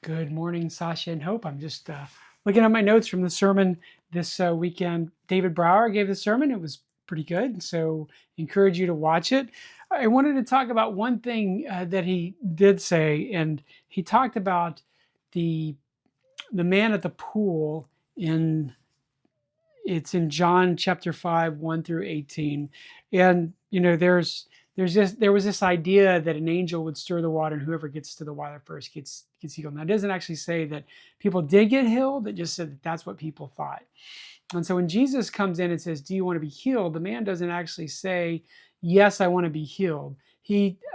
Good morning, Sasha and Hope. I'm just looking at my notes from the sermon this weekend. David Brower gave the sermon. It was pretty good, so encourage you to watch it. I wanted to talk about one thing that he did say, and he talked about the the man at the pool in it's in John chapter 5, 1 through 18. And there was this idea that an angel would stir the water and whoever gets to the water first gets healed. Now it doesn't actually say that people did get healed, it just said that that's what people thought. And so when Jesus comes in and says, "Do you want to be healed?" the man doesn't actually say, "Yes, I want to be healed."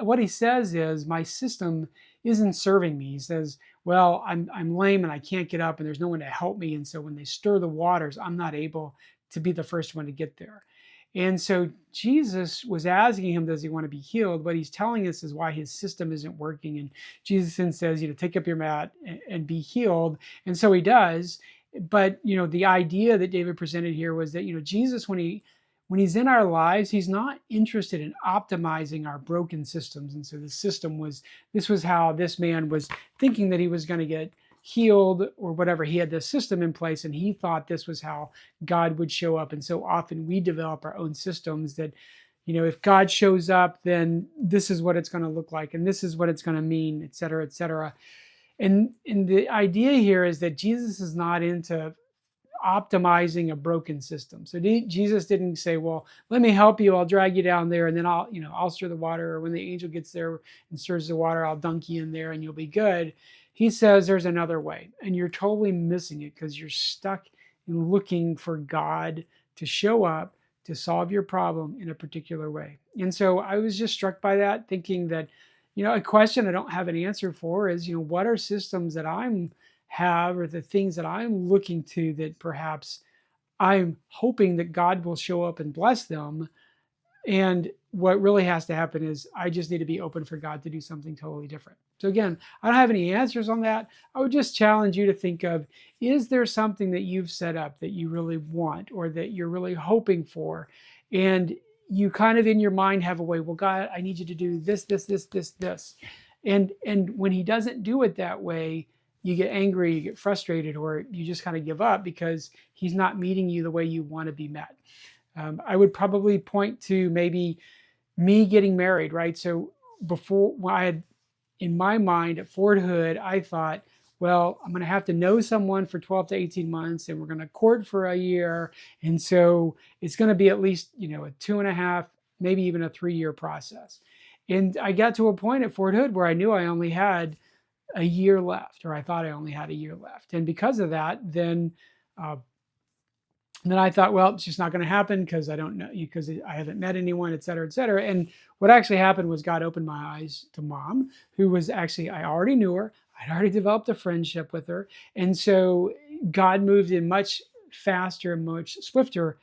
What he says is, "My system isn't serving me." He says, "Well, I'm lame and I can't get up and there's no one to help me. And so when they stir the waters, I'm not able to be the first one to get there." And so Jesus was asking him, does he want to be healed? What he's telling us is why his system isn't working. And Jesus then says, take up your mat and be healed. And so he does. But the idea that David presented here was that Jesus, when he's in our lives, he's not interested in optimizing our broken systems. And so this was how this man was thinking that he was going to get healed or whatever. He had this system in place and he thought this was how God would show up. And so often we develop our own systems that, if God shows up, then this is what it's going to look like and this is what it's going to mean, et cetera, et cetera. And the idea here is that Jesus is not into optimizing a broken system. So Jesus didn't say, "Well, let me help you. I'll drag you down there and then I'll stir the water. Or when the angel gets there and stirs the water, I'll dunk you in there and you'll be good." He says there's another way, and you're totally missing it because you're stuck in looking for God to show up to solve your problem in a particular way. And so I was just struck by that, thinking that, a question I don't have an answer for is, what are systems that I'm have or the things that I'm looking to that perhaps I'm hoping that God will show up and bless them. And what really has to happen is I just need to be open for God to do something totally different. So again, I don't have any answers on that. I would just challenge you to think of, is there something that you've set up that you really want or that you're really hoping for? And you kind of in your mind have a way, well, God, I need you to do this, this, this, this, this. And when he doesn't do it that way, you get angry, you get frustrated, or you just kind of give up because he's not meeting you the way you want to be met. I would probably point to maybe me getting married, right? So before I had, in my mind at Fort Hood, I thought, well, I'm going to have to know someone for 12 to 18 months and we're going to court for a year. And so it's going to be at least, a 2.5, maybe even a 3-year process. And I got to a point at Fort Hood where I knew I only had a year left, or I thought I only had a year left. And because of that, then I thought, well, it's just not going to happen because I don't know, because I haven't met anyone, et cetera, et cetera. And what actually happened was God opened my eyes to Mom, who was actually, I already knew her. I'd already developed a friendship with her. And so God moved in much faster, much swifter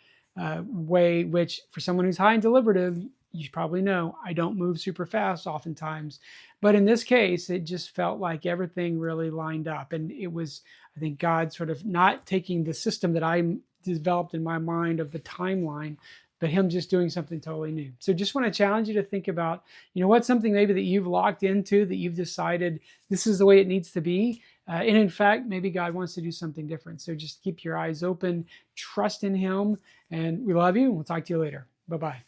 way, which for someone who's high and deliberative, you probably know I don't move super fast oftentimes. But in this case, it just felt like everything really lined up. And it was, I think, God sort of not taking the system that I developed in my mind of the timeline, but him just doing something totally new. So just want to challenge you to think about, what's something maybe that you've locked into, that you've decided this is the way it needs to be. And in fact, maybe God wants to do something different. So just keep your eyes open, trust in him, and we love you. We'll talk to you later. Bye-bye.